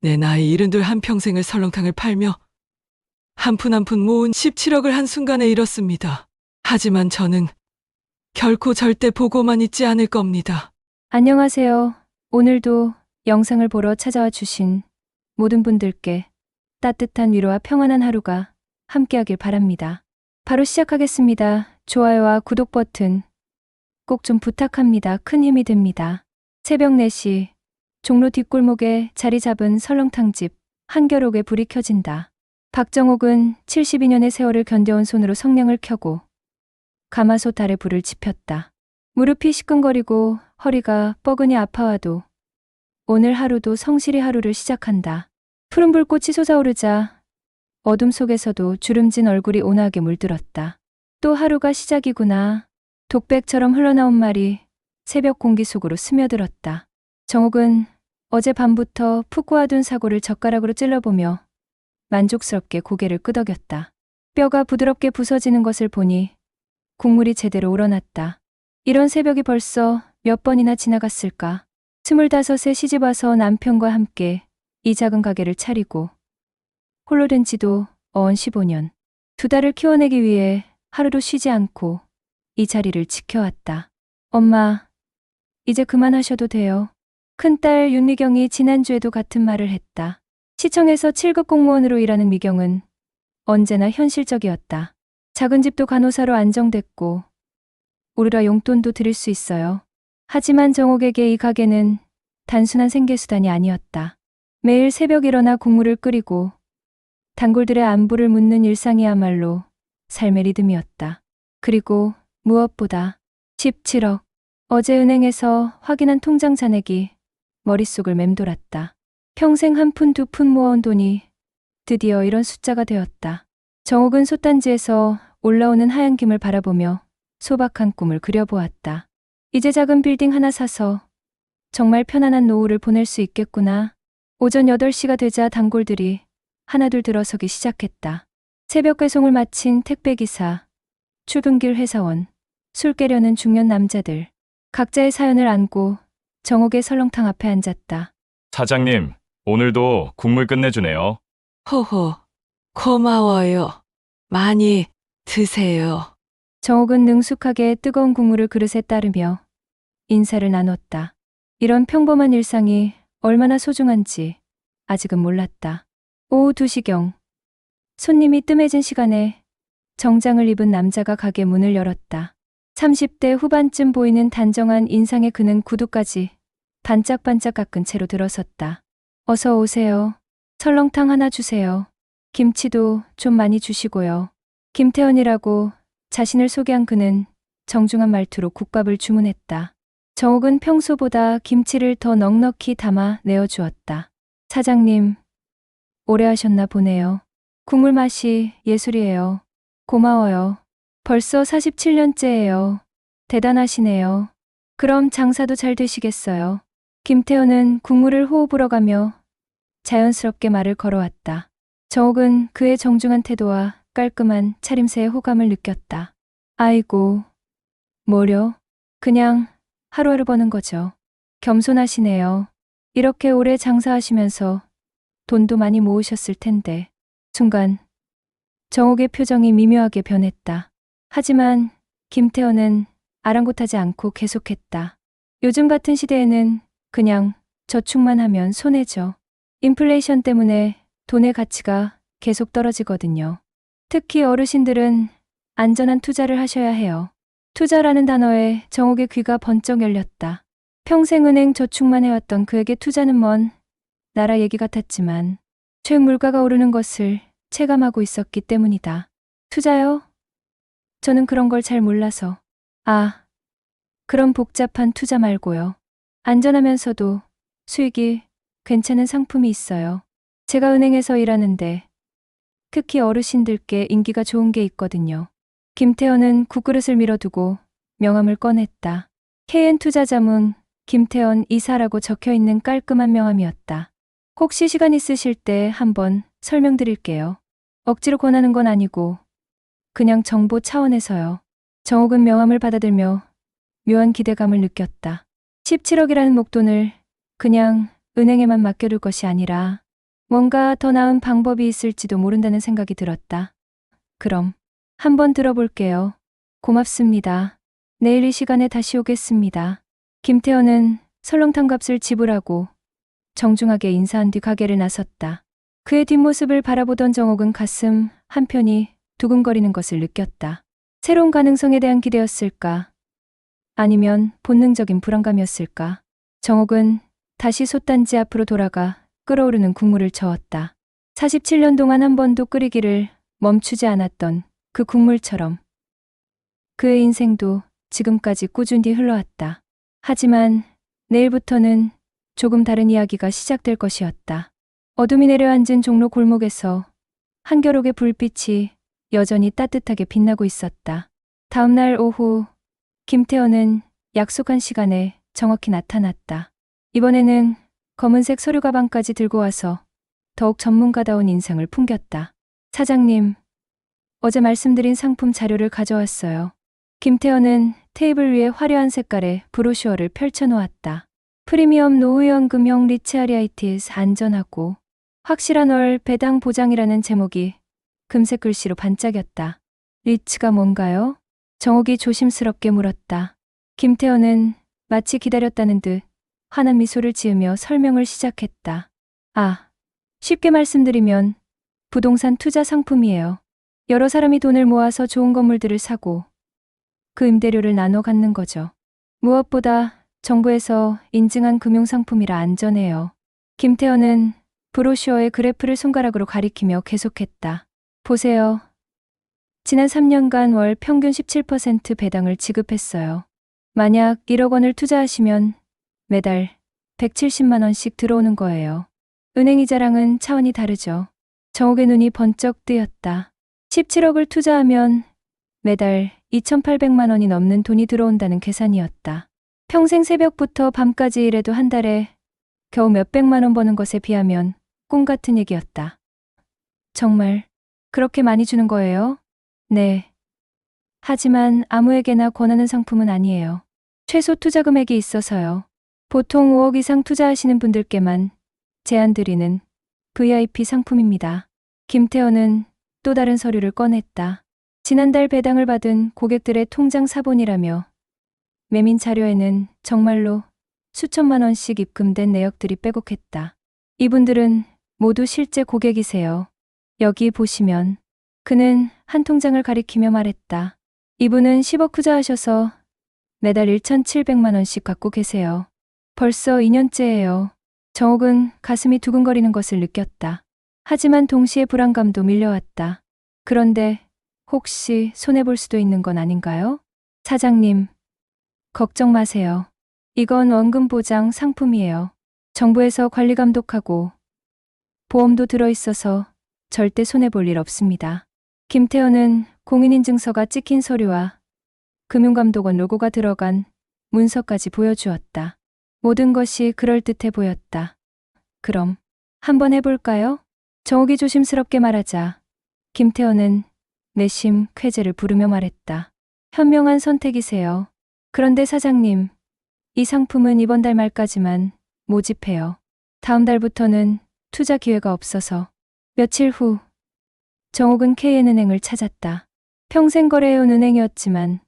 내 나이 72 한평생을 설렁탕을 팔며 한 푼 한 푼 모은 17억을 한순간에 잃었습니다. 하지만 저는 결코 절대 보고만 있지 않을 겁니다. 안녕하세요. 오늘도 영상을 보러 찾아와 주신 모든 분들께 따뜻한 위로와 평안한 하루가 함께하길 바랍니다. 바로 시작하겠습니다. 좋아요와 구독 버튼 꼭 좀 부탁합니다. 큰 힘이 됩니다. 새벽 4시 종로 뒷골목에 자리 잡은 설렁탕집 한겨록에 불이 켜진다. 박정옥은 72년의 세월을 견뎌온 손으로 성냥을 켜고 가마솥 아래 불을 지폈다. 무릎이 시끈거리고 허리가 뻐근히 아파와도 오늘 하루도 성실히 하루를 시작한다. 푸른 불꽃이 솟아오르자 어둠 속에서도 주름진 얼굴이 온화하게 물들었다. 또 하루가 시작이구나. 독백처럼 흘러나온 말이 새벽 공기 속으로 스며들었다. 정옥은 어젯밤부터 푹 고아둔 사고를 젓가락으로 찔러보며 만족스럽게 고개를 끄덕였다. 뼈가 부드럽게 부서지는 것을 보니 국물이 제대로 우러났다. 이런 새벽이 벌써 몇 번이나 지나갔을까. 25에 시집와서 남편과 함께 이 작은 가게를 차리고 홀로 된 지도 어언 15년. 2달을 키워내기 위해 하루도 쉬지 않고 이 자리를 지켜왔다. 엄마, 이제 그만하셔도 돼요. 큰딸 윤미경이 지난주에도 같은 말을 했다. 시청에서 7급 공무원으로 일하는 미경은 언제나 현실적이었다. 작은 집도 간호사로 안정됐고 오르라 용돈도 드릴 수 있어요. 하지만 정옥에게 이 가게는 단순한 생계수단이 아니었다. 매일 새벽 일어나 국물을 끓이고 단골들의 안부를 묻는 일상이야말로 삶의 리듬이었다. 그리고 무엇보다 17억. 어제 은행에서 확인한 통장 잔액이 머릿속을 맴돌았다. 평생 한 푼 두 푼 모아온 돈이 드디어 이런 숫자가 되었다. 정옥은 솥단지에서 올라오는 하얀 김을 바라보며 소박한 꿈을 그려보았다. 이제 작은 빌딩 하나 사서 정말 편안한 노후를 보낼 수 있겠구나. 오전 8시가 되자 단골들이 하나둘 들어서기 시작했다. 새벽 배송을 마친 택배기사, 출근길 회사원, 술 깨려는 중년 남자들. 각자의 사연을 안고 정옥의 설렁탕 앞에 앉았다. 사장님, 오늘도 국물 끝내주네요. 호호, 고마워요. 많이 드세요. 정옥은 능숙하게 뜨거운 국물을 그릇에 따르며 인사를 나눴다. 이런 평범한 일상이 얼마나 소중한지 아직은 몰랐다. 오후 2시경 손님이 뜸해진 시간에 정장을 입은 남자가 가게 문을 열었다. 30대 후반쯤 보이는 단정한 인상의 그는 구두까지 반짝반짝 깎은 채로 들어섰다. 어서 오세요. 설렁탕 하나 주세요. 김치도 좀 많이 주시고요. 김태현이라고 자신을 소개한 그는 정중한 말투로 국밥을 주문했다. 정옥은 평소보다 김치를 더 넉넉히 담아 내어주었다. 사장님, 오래 하셨나 보네요. 국물 맛이 예술이에요. 고마워요. 벌써 47년째예요. 대단하시네요. 그럼 장사도 잘 되시겠어요. 김태현은 국물을 호흡 불어가며 자연스럽게 말을 걸어왔다. 정옥은 그의 정중한 태도와 깔끔한 차림새에 호감을 느꼈다. 아이고, 뭐려? 그냥 하루하루 버는 거죠. 겸손하시네요. 이렇게 오래 장사하시면서 돈도 많이 모으셨을 텐데. 순간 정옥의 표정이 미묘하게 변했다. 하지만 김태현은 아랑곳하지 않고 계속했다. 요즘 같은 시대에는 그냥 저축만 하면 손해죠. 인플레이션 때문에 돈의 가치가 계속 떨어지거든요. 특히 어르신들은 안전한 투자를 하셔야 해요. 투자라는 단어에 정옥의 귀가 번쩍 열렸다. 평생 은행 저축만 해왔던 그에게 투자는 먼 나라 얘기 같았지만 최근 물가가 오르는 것을 체감하고 있었기 때문이다. 투자요? 저는 그런 걸 잘 몰라서. 아, 그런 복잡한 투자 말고요. 안전하면서도 수익이 괜찮은 상품이 있어요. 제가 은행에서 일하는데 특히 어르신들께 인기가 좋은 게 있거든요. 김태현은 국그릇을 밀어두고 명함을 꺼냈다. KN 투자자문 김태현 이사라고 적혀있는 깔끔한 명함이었다. 혹시 시간 있으실 때 한번 설명드릴게요. 억지로 권하는 건 아니고 그냥 정보 차원에서요. 정옥은 명함을 받아들며 묘한 기대감을 느꼈다. 17억이라는 목돈을 그냥 은행에만 맡겨둘 것이 아니라 뭔가 더 나은 방법이 있을지도 모른다는 생각이 들었다. 그럼 한번 들어볼게요. 고맙습니다. 내일 이 시간에 다시 오겠습니다. 김태현은 설렁탕 값을 지불하고 정중하게 인사한 뒤 가게를 나섰다. 그의 뒷모습을 바라보던 정옥은 가슴 한편이 두근거리는 것을 느꼈다. 새로운 가능성에 대한 기대였을까? 아니면 본능적인 불안감이었을까? 정옥은 다시 솥단지 앞으로 돌아가 끓어오르는 국물을 저었다. 47년 동안 한 번도 끓이기를 멈추지 않았던 그 국물처럼 그의 인생도 지금까지 꾸준히 흘러왔다. 하지만 내일부터는 조금 다른 이야기가 시작될 것이었다. 어둠이 내려앉은 종로 골목에서 한겨울의 불빛이 여전히 따뜻하게 빛나고 있었다. 다음 날 오후 김태현은 약속한 시간에 정확히 나타났다. 이번에는 검은색 서류 가방까지 들고 와서 더욱 전문가다운 인상을 풍겼다. 사장님, 어제 말씀드린 상품 자료를 가져왔어요. 김태현은 테이블 위에 화려한 색깔의 브로셔를 펼쳐놓았다. 프리미엄 노후연금형 리츠아리아이티스 안전하고 확실한 월 배당 보장이라는 제목이 금색 글씨로 반짝였다. 리츠가 뭔가요? 정옥이 조심스럽게 물었다. 김태현은 마치 기다렸다는 듯 환한 미소를 지으며 설명을 시작했다. 아, 쉽게 말씀드리면 부동산 투자 상품이에요. 여러 사람이 돈을 모아서 좋은 건물들을 사고 그 임대료를 나눠 갖는 거죠. 무엇보다 정부에서 인증한 금융상품이라 안전해요. 김태현은 브로셔의 그래프를 손가락으로 가리키며 계속했다. 보세요. 지난 3년간 월 평균 17% 배당을 지급했어요. 만약 1억 원을 투자하시면 매달 170만 원씩 들어오는 거예요. 은행 이자랑은 차원이 다르죠. 정옥의 눈이 번쩍 뜨였다. 17억을 투자하면 매달 2,800만 원이 넘는 돈이 들어온다는 계산이었다. 평생 새벽부터 밤까지 일해도 한 달에 겨우 몇백만 원 버는 것에 비하면 꿈 같은 얘기였다. 정말 그렇게 많이 주는 거예요? 네. 하지만 아무에게나 권하는 상품은 아니에요. 최소 투자 금액이 있어서요. 보통 5억 이상 투자하시는 분들께만 제안드리는 VIP 상품입니다. 김태현은 또 다른 서류를 꺼냈다. 지난달 배당을 받은 고객들의 통장 사본이라며 매민 자료에는 정말로 수천만 원씩 입금된 내역들이 빼곡했다. 이분들은 모두 실제 고객이세요. 여기 보시면. 그는 한 통장을 가리키며 말했다. 이분은 10억 투자하셔서 매달 1,700만 원씩 갖고 계세요. 벌써 2년째예요. 정옥은 가슴이 두근거리는 것을 느꼈다. 하지만 동시에 불안감도 밀려왔다. 그런데 혹시 손해볼 수도 있는 건 아닌가요? 사장님, 걱정 마세요. 이건 원금 보장 상품이에요. 정부에서 관리 감독하고 보험도 들어있어서 절대 손해볼 일 없습니다. 김태현은 공인인증서가 찍힌 서류와 금융감독원 로고가 들어간 문서까지 보여주었다. 모든 것이 그럴듯해 보였다. 그럼 한번 해볼까요? 정옥이 조심스럽게 말하자 김태현은 내심 쾌재를 부르며 말했다. 현명한 선택이세요. 그런데 사장님, 이 상품은 이번 달 말까지만 모집해요. 다음 달부터는 투자 기회가 없어서. 며칠 후 정옥은 KN은행을 찾았다. 평생 거래해온 은행이었지만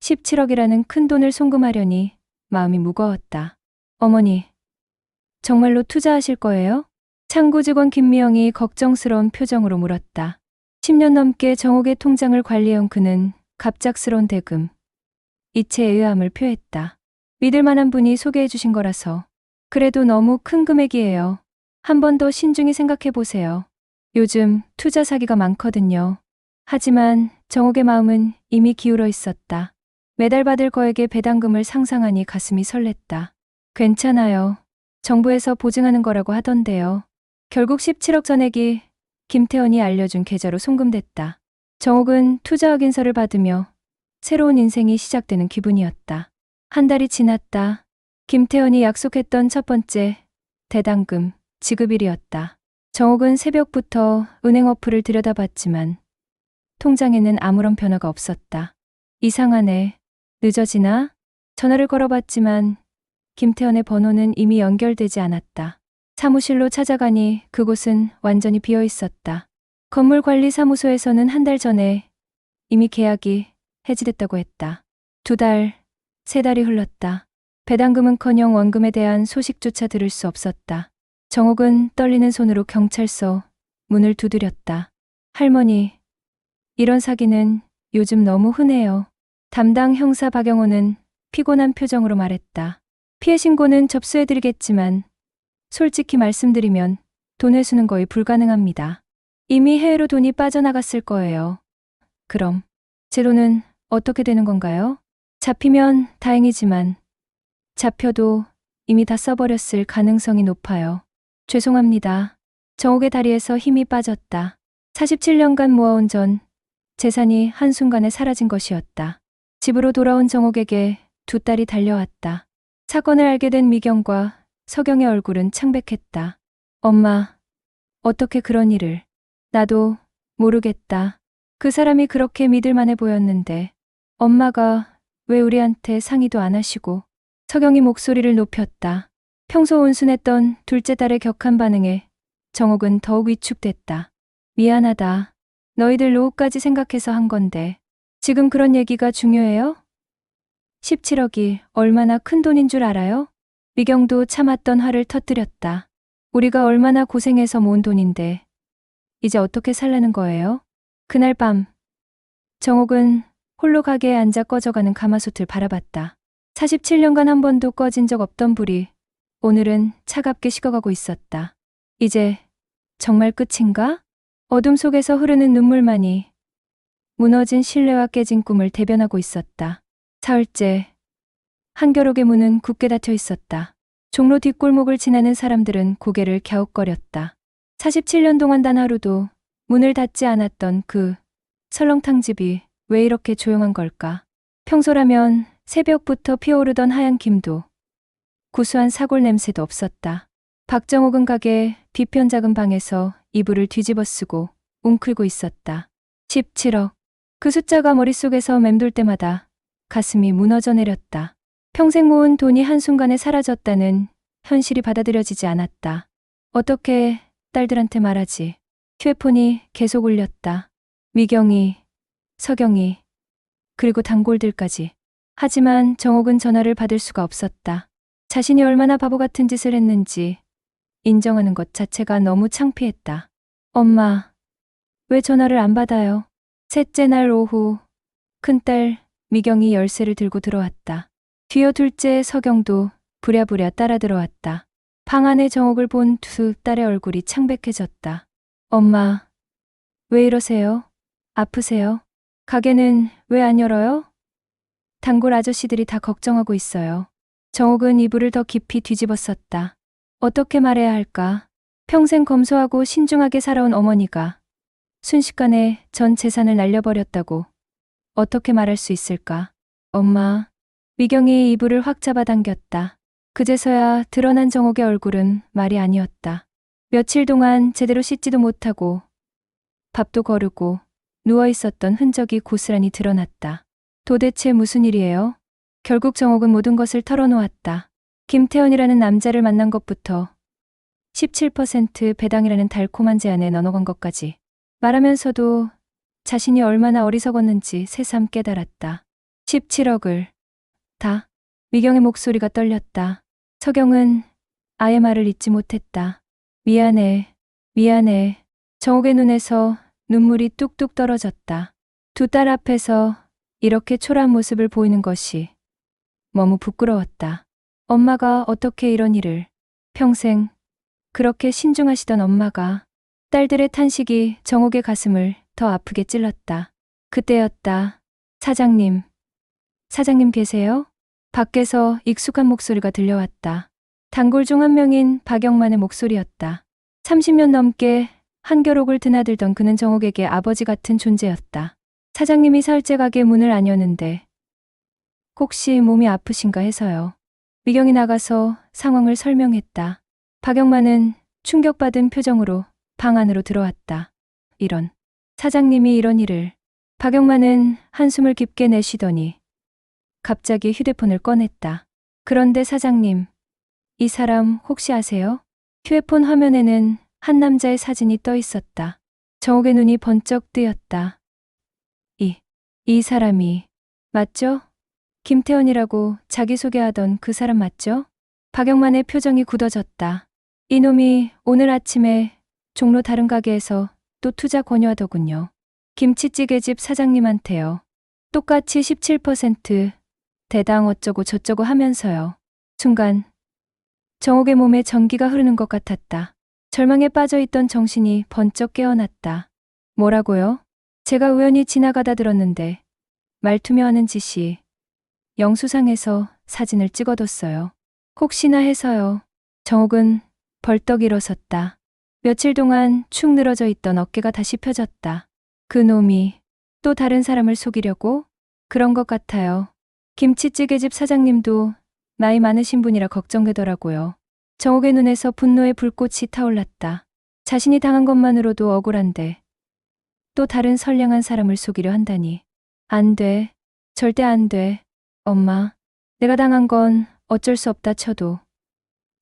17억이라는 큰 돈을 송금하려니 마음이 무거웠다. 어머니, 정말로 투자하실 거예요? 창구 직원 김미영이 걱정스러운 표정으로 물었다. 10년 넘게 정옥의 통장을 관리해온 그는 갑작스러운 대금, 이체에 의아함을 표했다. 믿을 만한 분이 소개해 주신 거라서. 그래도 너무 큰 금액이에요. 한 번 더 신중히 생각해 보세요. 요즘 투자 사기가 많거든요. 하지만 정옥의 마음은 이미 기울어 있었다. 매달 받을 거액의 배당금을 상상하니 가슴이 설렜다. 괜찮아요. 정부에서 보증하는 거라고 하던데요. 결국 17억 전액이 김태현이 알려준 계좌로 송금됐다. 정옥은 투자 확인서를 받으며 새로운 인생이 시작되는 기분이었다. 한 달이 지났다. 김태현이 약속했던 첫 번째 배당금 지급일이었다. 정옥은 새벽부터 은행 어플을 들여다봤지만 통장에는 아무런 변화가 없었다. 이상하네. 늦어지나? 전화를 걸어봤지만 김태현의 번호는 이미 연결되지 않았다. 사무실로 찾아가니 그곳은 완전히 비어 있었다. 건물관리사무소에서는 한 달 전에 이미 계약이 해지됐다고 했다. 2달, 3달이 흘렀다. 배당금은커녕 원금에 대한 소식조차 들을 수 없었다. 정옥은 떨리는 손으로 경찰서 문을 두드렸다. 할머니, 이런 사기는 요즘 너무 흔해요. 담당 형사 박영호는 피곤한 표정으로 말했다. 피해 신고는 접수해드리겠지만 솔직히 말씀드리면 돈 회수는 거의 불가능합니다. 이미 해외로 돈이 빠져나갔을 거예요. 그럼 제 돈은 어떻게 되는 건가요? 잡히면 다행이지만 잡혀도 이미 다 써버렸을 가능성이 높아요. 죄송합니다. 정옥의 다리에서 힘이 빠졌다. 47년간 모아온 전 재산이 한순간에 사라진 것이었다. 집으로 돌아온 정옥에게 2딸이 달려왔다. 사건을 알게 된 미경과 서경의 얼굴은 창백했다. 엄마, 어떻게 그런 일을? 나도 모르겠다. 그 사람이 그렇게 믿을만해 보였는데 엄마가 왜 우리한테 상의도 안 하시고. 서경이 목소리를 높였다. 평소 온순했던 둘째 딸의 격한 반응에 정옥은 더욱 위축됐다. 미안하다. 너희들 노후까지 생각해서 한 건데 지금 그런 얘기가 중요해요? 17억이 얼마나 큰 돈인 줄 알아요? 미경도 참았던 화를 터뜨렸다. 우리가 얼마나 고생해서 모은 돈인데 이제 어떻게 살라는 거예요? 그날 밤 정옥은 홀로 가게에 앉아 꺼져가는 가마솥을 바라봤다. 47년간 한 번도 꺼진 적 없던 불이 오늘은 차갑게 식어가고 있었다. 이제 정말 끝인가? 어둠 속에서 흐르는 눈물만이 무너진 신뢰와 깨진 꿈을 대변하고 있었다. 사흘째, 한겨록의 문은 굳게 닫혀 있었다. 종로 뒷골목을 지나는 사람들은 고개를 갸웃거렸다. 47년 동안 단 하루도 문을 닫지 않았던 그 설렁탕 집이 왜 이렇게 조용한 걸까? 평소라면 새벽부터 피어오르던 하얀 김도 구수한 사골 냄새도 없었다. 박정옥은 가게 뒤편 작은 방에서 이불을 뒤집어 쓰고 웅크리고 있었다. 17억. 그 숫자가 머릿속에서 맴돌 때마다 가슴이 무너져 내렸다. 평생 모은 돈이 한순간에 사라졌다는 현실이 받아들여지지 않았다. 어떻게 딸들한테 말하지? 휴대폰이 계속 울렸다. 미경이, 서경이, 그리고 단골들까지. 하지만 정옥은 전화를 받을 수가 없었다. 자신이 얼마나 바보 같은 짓을 했는지 인정하는 것 자체가 너무 창피했다. 엄마, 왜 전화를 안 받아요? 셋째 날 오후, 큰딸 미경이 열쇠를 들고 들어왔다. 뒤어 둘째 서경도 부랴부랴 따라 들어왔다. 방 안에 정옥을 본 2딸의 얼굴이 창백해졌다. 엄마, 왜 이러세요? 아프세요? 가게는 왜 안 열어요? 단골 아저씨들이 다 걱정하고 있어요. 정옥은 이불을 더 깊이 뒤집어 썼다. 어떻게 말해야 할까? 평생 검소하고 신중하게 살아온 어머니가 순식간에 전 재산을 날려버렸다고 어떻게 말할 수 있을까? 엄마, 미경이 이불을 확 잡아당겼다. 그제서야 드러난 정옥의 얼굴은 말이 아니었다. 며칠 동안 제대로 씻지도 못하고 밥도 거르고 누워있었던 흔적이 고스란히 드러났다. 도대체 무슨 일이에요? 결국 정옥은 모든 것을 털어놓았다. 김태현이라는 남자를 만난 것부터 17% 배당이라는 달콤한 제안에 넣어간 것까지 말하면서도 자신이 얼마나 어리석었는지 새삼 깨달았다. 17억을 다. 미경의 목소리가 떨렸다. 서경은 아예 말을 잇지 못했다. 미안해, 미안해. 정옥의 눈에서 눈물이 뚝뚝 떨어졌다. 2딸 앞에서 이렇게 초라한 모습을 보이는 것이 너무 부끄러웠다. 엄마가 어떻게 이런 일을, 평생 그렇게 신중하시던 엄마가. 딸들의 탄식이 정옥의 가슴을 더 아프게 찔렀다. 그때였다. 사장님, 사장님 계세요? 밖에서 익숙한 목소리가 들려왔다. 단골 중 한 명인 박영만의 목소리였다. 30년 넘게 한겨록을 드나들던 그는 정옥에게 아버지 같은 존재였다. 사장님이 사흘째 가게 문을 안 여는데 혹시 몸이 아프신가 해서요. 미경이 나가서 상황을 설명했다. 박영만은 충격받은 표정으로 방 안으로 들어왔다. 이런, 사장님이 이런 일을. 박영만은 한숨을 깊게 내쉬더니 갑자기 휴대폰을 꺼냈다. 그런데 사장님, 이 사람 혹시 아세요? 휴대폰 화면에는 한 남자의 사진이 떠 있었다. 정옥의 눈이 번쩍 뜨였다. 이 사람이 맞죠? 김태원이라고 자기소개하던 그 사람 맞죠? 박영만의 표정이 굳어졌다. 이놈이 오늘 아침에 종로 다른 가게에서 또 투자 권유하더군요. 김치찌개집 사장님한테요. 똑같이 17% 대당 어쩌고 저쩌고 하면서요. 순간 정옥의 몸에 전기가 흐르는 것 같았다. 절망에 빠져있던 정신이 번쩍 깨어났다. 뭐라고요? 제가 우연히 지나가다 들었는데 말투며 하는 짓이 영수상에서 사진을 찍어뒀어요. 혹시나 해서요. 정옥은 벌떡 일어섰다. 며칠 동안 축 늘어져 있던 어깨가 다시 펴졌다. 그 놈이 또 다른 사람을 속이려고? 그런 것 같아요. 김치찌개집 사장님도 나이 많으신 분이라 걱정되더라고요. 정옥의 눈에서 분노의 불꽃이 타올랐다. 자신이 당한 것만으로도 억울한데 또 다른 선량한 사람을 속이려 한다니. 안 돼. 절대 안 돼. 엄마, 내가 당한 건 어쩔 수 없다 쳐도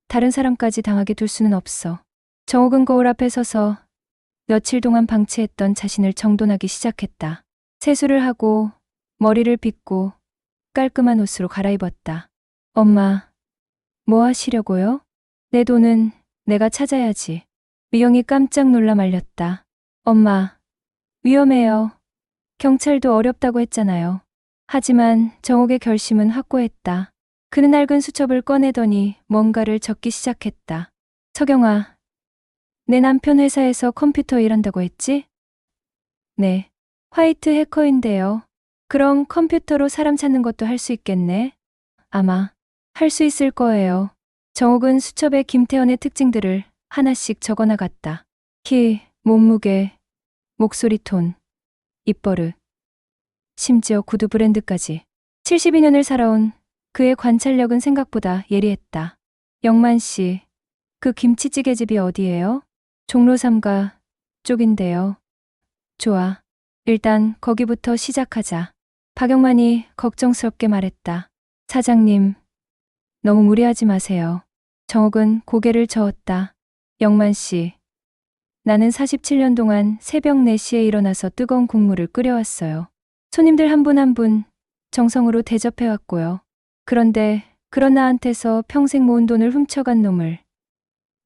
다른 사람까지 당하게 둘 수는 없어. 정옥은 거울 앞에 서서 며칠 동안 방치했던 자신을 정돈하기 시작했다. 세수를 하고 머리를 빗고 깔끔한 옷으로 갈아입었다. 엄마, 뭐 하시려고요? 내 돈은 내가 찾아야지. 미영이 깜짝 놀라 말렸다. 엄마, 위험해요. 경찰도 어렵다고 했잖아요. 하지만 정옥의 결심은 확고했다. 그는 낡은 수첩을 꺼내더니 뭔가를 적기 시작했다. 서경아, 내 남편 회사에서 컴퓨터 일한다고 했지? 네. 화이트 해커인데요. 그럼 컴퓨터로 사람 찾는 것도 할 수 있겠네? 아마 할 수 있을 거예요. 정옥은 수첩에 김태현의 특징들을 하나씩 적어나갔다. 키, 몸무게, 목소리 톤, 입버릇, 심지어 구두 브랜드까지. 72년을 살아온 그의 관찰력은 생각보다 예리했다. 영만 씨, 그 김치찌개집이 어디예요? 종로 3가 쪽인데요. 좋아. 일단 거기부터 시작하자. 박영만이 걱정스럽게 말했다. 사장님, 너무 무리하지 마세요. 정옥은 고개를 저었다. 영만 씨, 나는 47년 동안 새벽 4시에 일어나서 뜨거운 국물을 끓여왔어요. 손님들 한 분 한 분 정성으로 대접해왔고요. 그런데 그런 나한테서 평생 모은 돈을 훔쳐간 놈을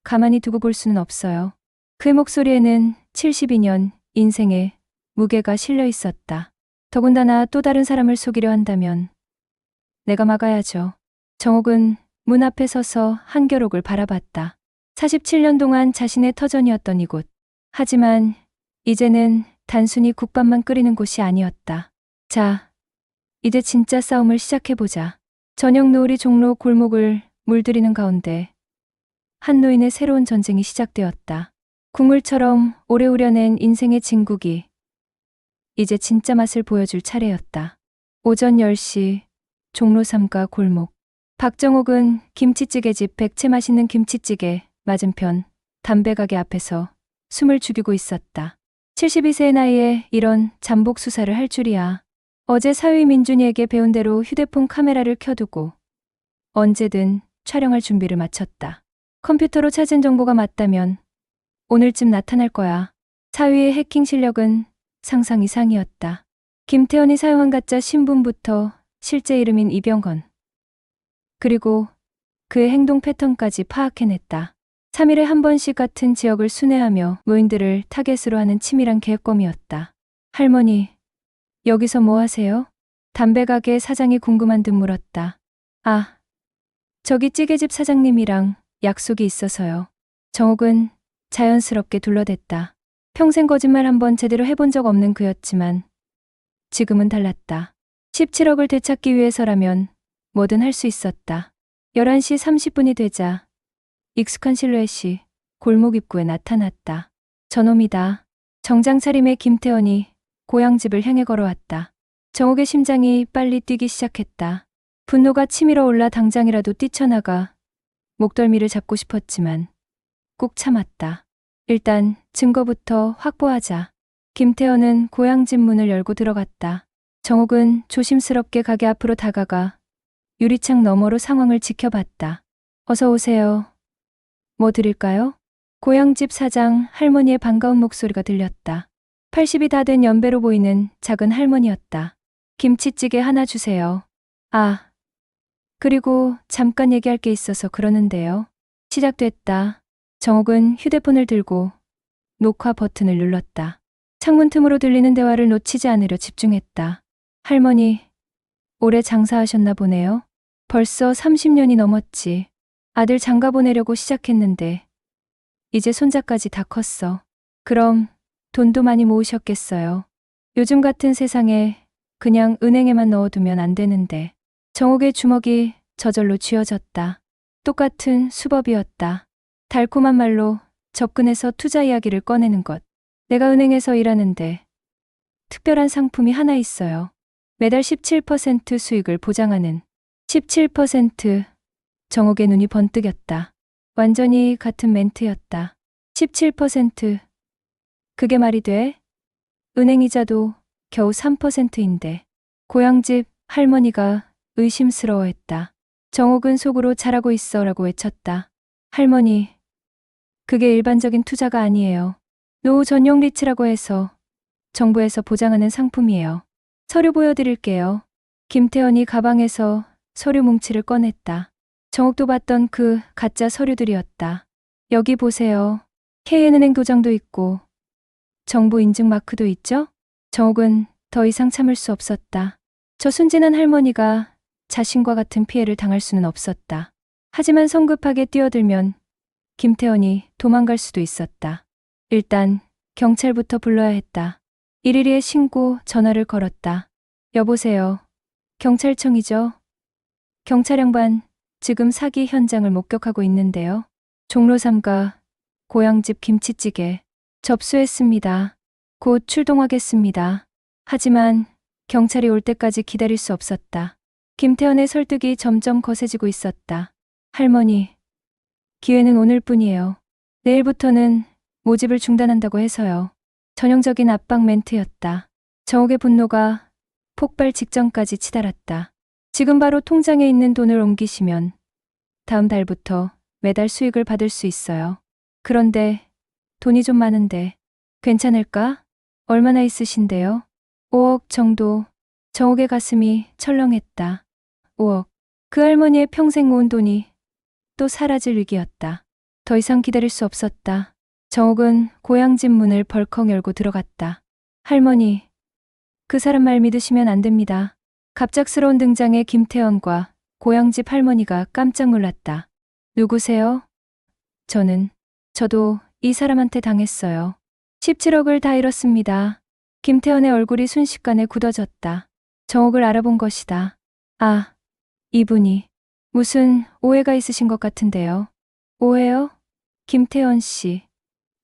가만히 두고 볼 수는 없어요. 그의 목소리에는 72년 인생의 무게가 실려 있었다. 더군다나 또 다른 사람을 속이려 한다면 내가 막아야죠. 정옥은 문 앞에 서서 한겨록을 바라봤다. 47년 동안 자신의 터전이었던 이곳. 하지만 이제는 단순히 국밥만 끓이는 곳이 아니었다. 자, 이제 진짜 싸움을 시작해보자. 저녁 노을이 종로 골목을 물들이는 가운데 한 노인의 새로운 전쟁이 시작되었다. 국물처럼 오래 우려낸 인생의 진국이 이제 진짜 맛을 보여줄 차례였다. 오전 10시 종로 3가 골목. 박정옥은 김치찌개집 백채 맛있는 김치찌개 맞은편 담배 가게 앞에서 숨을 죽이고 있었다. 72세의 나이에 이런 잠복 수사를 할 줄이야. 어제 사위 민준이에게 배운 대로 휴대폰 카메라를 켜두고 언제든 촬영할 준비를 마쳤다. 컴퓨터로 찾은 정보가 맞다면 오늘쯤 나타날 거야. 사위의 해킹 실력은 상상 이상이었다. 김태원이 사용한 가짜 신분부터 실제 이름인 이병헌, 그리고 그의 행동 패턴까지 파악해냈다. 3일에 한 번씩 같은 지역을 순회하며 무인들을 타겟으로 하는 치밀한 계획범이었다. 할머니, 여기서 뭐 하세요? 담배 가게 사장이 궁금한 듯 물었다. 아, 저기 찌개집 사장님이랑 약속이 있어서요. 정옥은 자연스럽게 둘러댔다. 평생 거짓말 한번 제대로 해본 적 없는 그였지만 지금은 달랐다. 17억을 되찾기 위해서라면 뭐든 할 수 있었다. 11시 30분이 되자 익숙한 실루엣이 골목 입구에 나타났다. 저놈이다. 정장 차림의 김태원이 고향집을 향해 걸어왔다. 정옥의 심장이 빨리 뛰기 시작했다. 분노가 치밀어 올라 당장이라도 뛰쳐나가 목덜미를 잡고 싶었지만 꾹 참았다. 일단 증거부터 확보하자. 김태원은 고향집 문을 열고 들어갔다. 정옥은 조심스럽게 가게 앞으로 다가가 유리창 너머로 상황을 지켜봤다. 어서 오세요. 뭐 드릴까요? 고향집 사장 할머니의 반가운 목소리가 들렸다. 80이 다 된 연배로 보이는 작은 할머니였다. 김치찌개 하나 주세요. 아, 그리고 잠깐 얘기할 게 있어서 그러는데요. 시작됐다. 정옥은 휴대폰을 들고 녹화 버튼을 눌렀다. 창문 틈으로 들리는 대화를 놓치지 않으려 집중했다. 할머니, 오래 장사하셨나 보네요. 벌써 30년이 넘었지. 아들 장가 보내려고 시작했는데 이제 손자까지 다 컸어. 그럼 돈도 많이 모으셨겠어요. 요즘 같은 세상에 그냥 은행에만 넣어두면 안 되는데. 정옥의 주먹이 저절로 쥐어졌다. 똑같은 수법이었다. 달콤한 말로 접근해서 투자 이야기를 꺼내는 것. 내가 은행에서 일하는데 특별한 상품이 하나 있어요. 매달 17% 수익을 보장하는 17%. 정옥의 눈이 번뜩였다. 완전히 같은 멘트였다. 17%. 그게 말이 돼? 은행 이자도 겨우 3%인데. 고향집 할머니가 의심스러워했다. 정옥은 속으로 잘하고 있어 라고 외쳤다. 할머니, 그게 일반적인 투자가 아니에요. 노후 전용 리츠라고 해서 정부에서 보장하는 상품이에요. 서류 보여드릴게요. 김태원이 가방에서 서류 뭉치를 꺼냈다. 정옥도 봤던 그 가짜 서류들이었다. 여기 보세요. K은행 도장도 있고 정부 인증 마크도 있죠? 정옥은 더 이상 참을 수 없었다. 저 순진한 할머니가 자신과 같은 피해를 당할 수는 없었다. 하지만 성급하게 뛰어들면 김태원이 도망갈 수도 있었다. 일단 경찰부터 불러야 했다. 112에 신고 전화를 걸었다. 여보세요. 경찰청이죠? 경찰 양반, 지금 사기 현장을 목격하고 있는데요. 종로 3가 고향집 김치찌개 접수했습니다. 곧 출동하겠습니다. 하지만 경찰이 올 때까지 기다릴 수 없었다. 김태원의 설득이 점점 거세지고 있었다. 할머니, 기회는 오늘뿐이에요. 내일부터는 모집을 중단한다고 해서요. 전형적인 압박 멘트였다. 정옥의 분노가 폭발 직전까지 치달았다. 지금 바로 통장에 있는 돈을 옮기시면 다음 달부터 매달 수익을 받을 수 있어요. 그런데 돈이 좀 많은데 괜찮을까? 얼마나 있으신데요? 5억 정도. 정옥의 가슴이 철렁했다. 5억. 그 할머니의 평생 모은 돈이 또 사라질 위기였다. 더 이상 기다릴 수 없었다. 정옥은 고향집 문을 벌컥 열고 들어갔다. 할머니, 그 사람 말 믿으시면 안 됩니다. 갑작스러운 등장에 김태원과 고향집 할머니가 깜짝 놀랐다. 누구세요? 저도 이 사람한테 당했어요. 17억을 다 잃었습니다. 김태원의 얼굴이 순식간에 굳어졌다. 정옥을 알아본 것이다. 아, 이분이. 무슨 오해가 있으신 것 같은데요. 오해요? 김태원 씨.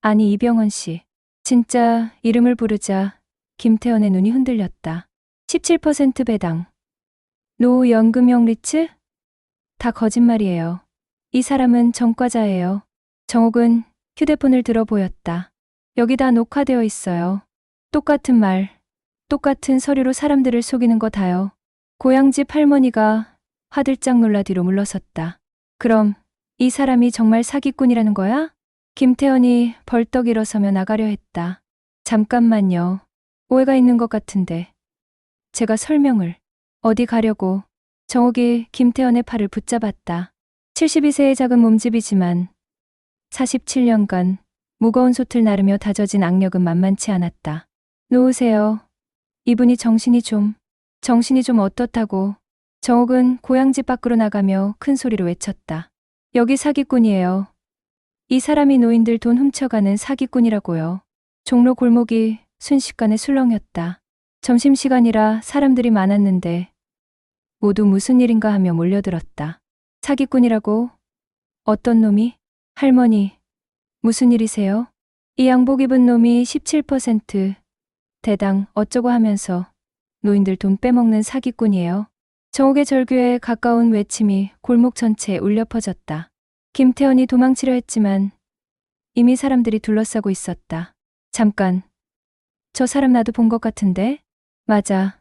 아니, 이병헌 씨. 진짜 이름을 부르자 김태원의 눈이 흔들렸다. 17% 배당. 노후 연금형 리츠? 다 거짓말이에요. 이 사람은 전과자예요. 정옥은 휴대폰을 들어 보였다. 여기 다 녹화되어 있어요. 똑같은 말, 똑같은 서류로 사람들을 속이는 거 다요. 고향집 할머니가 화들짝 놀라 뒤로 물러섰다. 그럼 이 사람이 정말 사기꾼이라는 거야? 김태원이 벌떡 일어서며 나가려 했다. 잠깐만요. 오해가 있는 것 같은데. 제가 설명을. 어디 가려고. 정옥이 김태원의 팔을 붙잡았다. 72세의 작은 몸집이지만 47년간 무거운 솥을 나르며 다져진 악력은 만만치 않았다. 놓으세요. 이분이 정신이 좀 어떻다고. 정옥은 고향집 밖으로 나가며 큰 소리로 외쳤다. 여기 사기꾼이에요. 이 사람이 노인들 돈 훔쳐가는 사기꾼이라고요. 종로 골목이 순식간에 술렁였다. 점심시간이라 사람들이 많았는데 모두 무슨 일인가 하며 몰려들었다. 사기꾼이라고? 어떤 놈이? 할머니, 무슨 일이세요? 이 양복 입은 놈이 17% 대당 어쩌고 하면서 노인들 돈 빼먹는 사기꾼이에요. 정옥의 절규에 가까운 외침이 골목 전체에 울려 퍼졌다. 김태원이 도망치려 했지만 이미 사람들이 둘러싸고 있었다. 잠깐, 저 사람 나도 본 것 같은데? 맞아.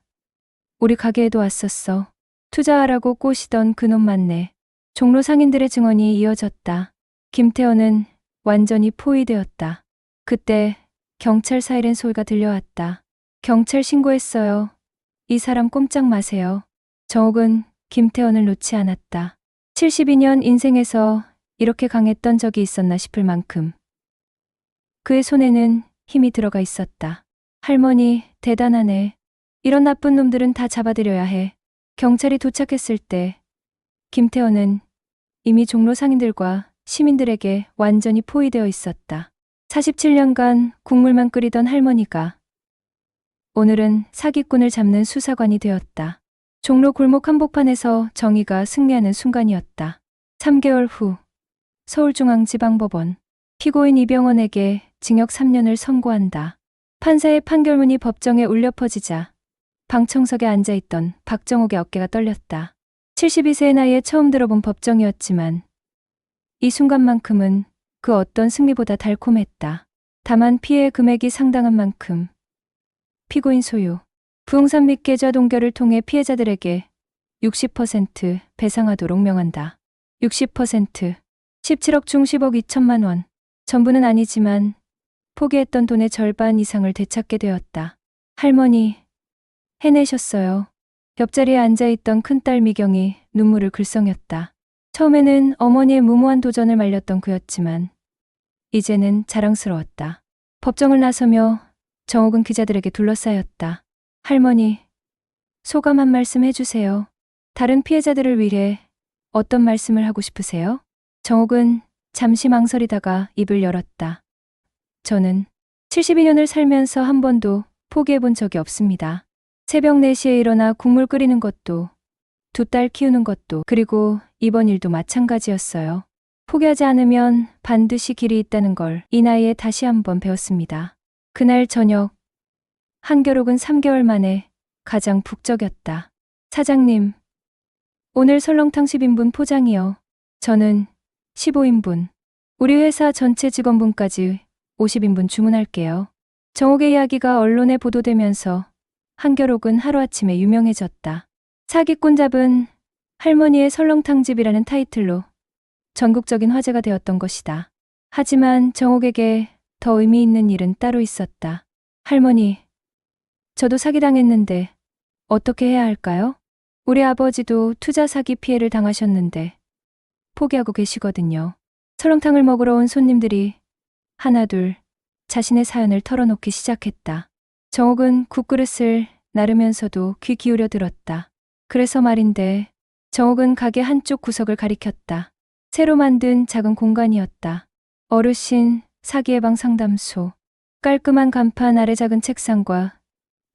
우리 가게에도 왔었어. 투자하라고 꼬시던 그놈 맞네. 종로 상인들의 증언이 이어졌다. 김태원은 완전히 포위되었다. 그때 경찰 사이렌 소리가 들려왔다. 경찰 신고했어요. 이 사람 꼼짝 마세요. 정옥은 김태원을 놓지 않았다. 72년 인생에서 이렇게 강했던 적이 있었나 싶을 만큼 그의 손에는 힘이 들어가 있었다. 할머니, 대단하네. 이런 나쁜 놈들은 다 잡아들여야 해. 경찰이 도착했을 때 김태원은 이미 종로 상인들과 시민들에게 완전히 포위되어 있었다. 47년간 국물만 끓이던 할머니가 오늘은 사기꾼을 잡는 수사관이 되었다. 종로 골목 한복판에서 정의가 승리하는 순간이었다. 3개월 후 서울중앙지방법원 피고인 이병헌에게 징역 3년을 선고한다. 판사의 판결문이 법정에 울려 퍼지자 방청석에 앉아있던 박정옥의 어깨가 떨렸다. 72세의 나이에 처음 들어본 법정이었지만 이 순간만큼은 그 어떤 승리보다 달콤했다. 다만 피해 금액이 상당한 만큼 피고인 소유, 부동산 및 계좌 동결을 통해 피해자들에게 60% 배상하도록 명한다. 60%, 17억 중 10억 2천만 원. 전부는 아니지만 포기했던 돈의 절반 이상을 되찾게 되었다. 할머니, 해내셨어요. 옆자리에 앉아있던 큰딸 미경이 눈물을 글썽였다. 처음에는 어머니의 무모한 도전을 말렸던 그였지만 이제는 자랑스러웠다. 법정을 나서며 정옥은 기자들에게 둘러싸였다. 할머니, 소감 한 말씀 해주세요. 다른 피해자들을 위해 어떤 말씀을 하고 싶으세요? 정옥은 잠시 망설이다가 입을 열었다. 저는 72년을 살면서 한 번도 포기해본 적이 없습니다. 새벽 4시에 일어나 국물 끓이는 것도, 2딸 키우는 것도, 그리고 이번 일도 마찬가지였어요. 포기하지 않으면 반드시 길이 있다는 걸 이 나이에 다시 한번 배웠습니다. 그날 저녁, 한겨록은 3개월 만에 가장 북적였다. 사장님, 오늘 설렁탕 10인분 포장이요. 저는 15인분. 우리 회사 전체 직원분까지 50인분 주문할게요. 정옥의 이야기가 언론에 보도되면서 한겨록은 하루아침에 유명해졌다. 사기꾼 잡은 할머니의 설렁탕집이라는 타이틀로 전국적인 화제가 되었던 것이다. 하지만 정옥에게 더 의미 있는 일은 따로 있었다. 할머니, 저도 사기당했는데 어떻게 해야 할까요? 우리 아버지도 투자 사기 피해를 당하셨는데 포기하고 계시거든요. 설렁탕을 먹으러 온 손님들이 하나둘 자신의 사연을 털어놓기 시작했다. 정옥은 국그릇을 나르면서도 귀 기울여 들었다. 그래서 말인데 정옥은 가게 한쪽 구석을 가리켰다. 새로 만든 작은 공간이었다. 어르신 사기 예방 상담소. 깔끔한 간판 아래 작은 책상과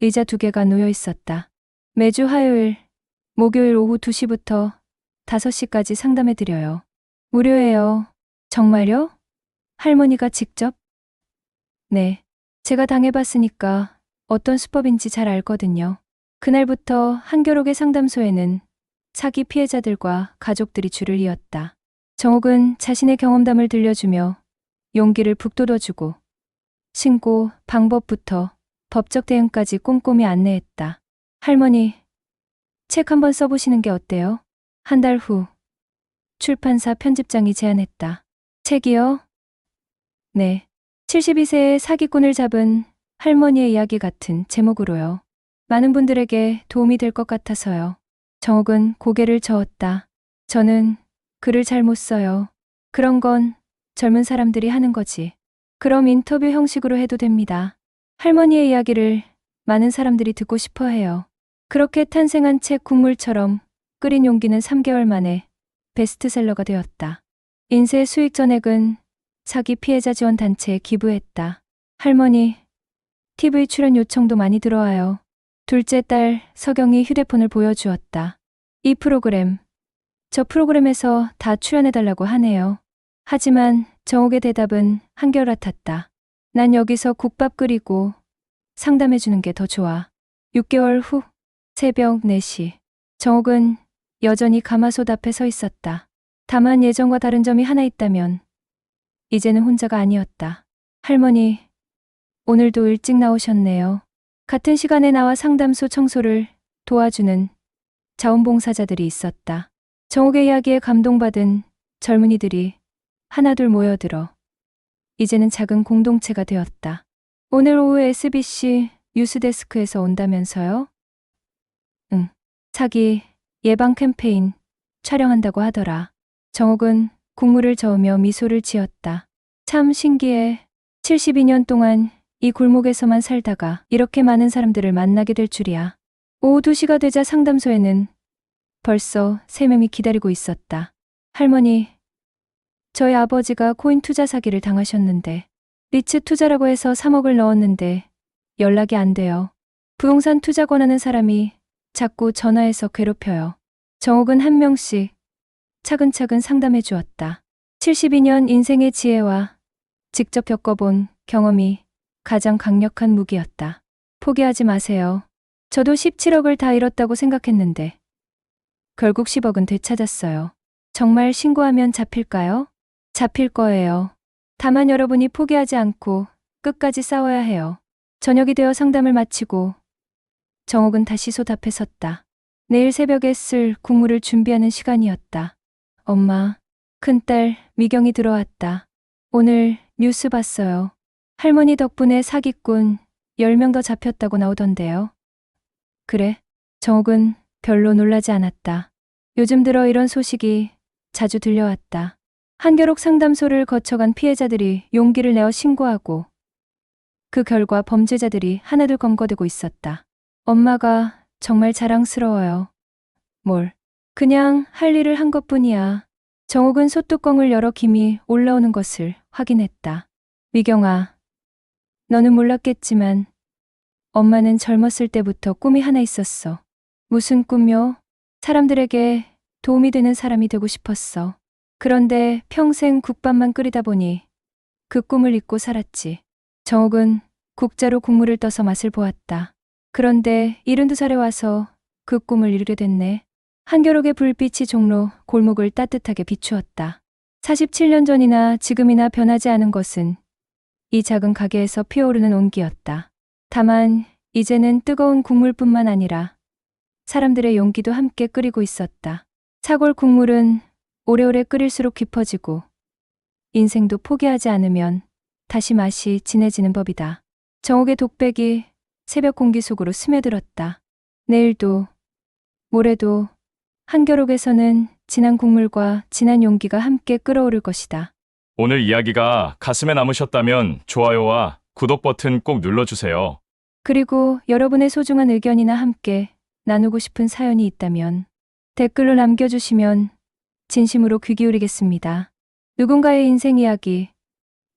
의자 2개가 놓여 있었다. 매주 화요일, 목요일 오후 2시부터 5시까지 상담해드려요. 무료예요. 정말요? 할머니가 직접? 네. 제가 당해봤으니까 어떤 수법인지 잘 알거든요. 그날부터 한겨록의 상담소에는 사기 피해자들과 가족들이 줄을 이었다. 정옥은 자신의 경험담을 들려주며 용기를 북돋워주고 신고 방법부터 법적 대응까지 꼼꼼히 안내했다. 할머니, 책 한번 써보시는 게 어때요? 한 달 후 출판사 편집장이 제안했다. 책이요? 네. 72세의 사기꾼을 잡은 할머니의 이야기 같은 제목으로요. 많은 분들에게 도움이 될 것 같아서요. 정옥은 고개를 저었다. 저는 글을 잘 못 써요. 그런 건 젊은 사람들이 하는 거지. 그럼 인터뷰 형식으로 해도 됩니다. 할머니의 이야기를 많은 사람들이 듣고 싶어 해요. 그렇게 탄생한 책 국물처럼 끓인 용기는 3개월 만에 베스트셀러가 되었다. 인쇄 수익 전액은 사기 피해자 지원 단체에 기부했다. 할머니, TV 출연 요청도 많이 들어와요. 둘째 딸 서경이 휴대폰을 보여주었다. 이 프로그램, 저 프로그램에서 다 출연해달라고 하네요. 하지만 정옥의 대답은 한결같았다. 난 여기서 국밥 끓이고 상담해주는 게 더 좋아. 6개월 후 새벽 4시 정옥은 여전히 가마솥 앞에 서 있었다. 다만 예전과 다른 점이 하나 있다면 이제는 혼자가 아니었다. 할머니, 오늘도 일찍 나오셨네요. 같은 시간에 나와 상담소 청소를 도와주는 자원봉사자들이 있었다. 정옥의 이야기에 감동받은 젊은이들이 하나둘 모여들어 이제는 작은 공동체가 되었다. 오늘 오후 SBC 뉴스데스크에서 온다면서요? 응. 사기 예방 캠페인 촬영한다고 하더라. 정옥은 국물을 저으며 미소를 지었다. 참 신기해. 72년 동안 이 골목에서만 살다가 이렇게 많은 사람들을 만나게 될 줄이야. 오후 2시가 되자 상담소에는 벌써 3명이 기다리고 있었다. 할머니, 저희 아버지가 코인 투자 사기를 당하셨는데 리츠 투자라고 해서 3억을 넣었는데 연락이 안 돼요. 부동산 투자 권하는 사람이 자꾸 전화해서 괴롭혀요. 정옥은 한 명씩 차근차근 상담해 주었다. 72년 인생의 지혜와 직접 겪어본 경험이 가장 강력한 무기였다. 포기하지 마세요. 저도 17억을 다 잃었다고 생각했는데 결국 10억은 되찾았어요. 정말 신고하면 잡힐까요? 잡힐 거예요. 다만 여러분이 포기하지 않고 끝까지 싸워야 해요. 저녁이 되어 상담을 마치고 정옥은 다시 솥 앞에 섰다. 내일 새벽에 쓸 국물을 준비하는 시간이었다. 엄마, 큰딸 미경이 들어왔다. 오늘 뉴스 봤어요. 할머니 덕분에 사기꾼 10명 더 잡혔다고 나오던데요. 그래? 정옥은 별로 놀라지 않았다. 요즘 들어 이런 소식이 자주 들려왔다. 한겨록 상담소를 거쳐간 피해자들이 용기를 내어 신고하고 그 결과 범죄자들이 하나둘 검거되고 있었다. 엄마가 정말 자랑스러워요. 뭘? 그냥 할 일을 한 것뿐이야. 정옥은 솥뚜껑을 열어 김이 올라오는 것을 확인했다. 미경아, 너는 몰랐겠지만 엄마는 젊었을 때부터 꿈이 하나 있었어. 무슨 꿈요? 사람들에게 도움이 되는 사람이 되고 싶었어. 그런데 평생 국밥만 끓이다 보니 그 꿈을 잊고 살았지. 정옥은 국자로 국물을 떠서 맛을 보았다. 그런데 72살에 와서 그 꿈을 이루게 됐네. 한겨록의 불빛이 종로 골목을 따뜻하게 비추었다. 47년 전이나 지금이나 변하지 않은 것은 이 작은 가게에서 피어오르는 온기였다. 다만 이제는 뜨거운 국물뿐만 아니라 사람들의 용기도 함께 끓이고 있었다. 사골 국물은 오래오래 끓일수록 깊어지고 인생도 포기하지 않으면 다시 맛이 진해지는 법이다. 정옥의 독백이 새벽 공기 속으로 스며들었다. 내일도 모레도 한겨록에서는 진한 국물과 진한 용기가 함께 끓어오를 것이다. 오늘 이야기가 가슴에 남으셨다면 좋아요와 구독 버튼 꼭 눌러주세요. 그리고 여러분의 소중한 의견이나 함께 나누고 싶은 사연이 있다면 댓글로 남겨주시면 진심으로 귀 기울이겠습니다. 누군가의 인생 이야기,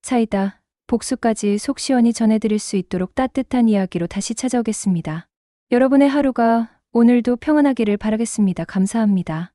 사이다, 복수까지 속 시원히 전해드릴 수 있도록 따뜻한 이야기로 다시 찾아오겠습니다. 여러분의 하루가 오늘도 평안하기를 바라겠습니다. 감사합니다.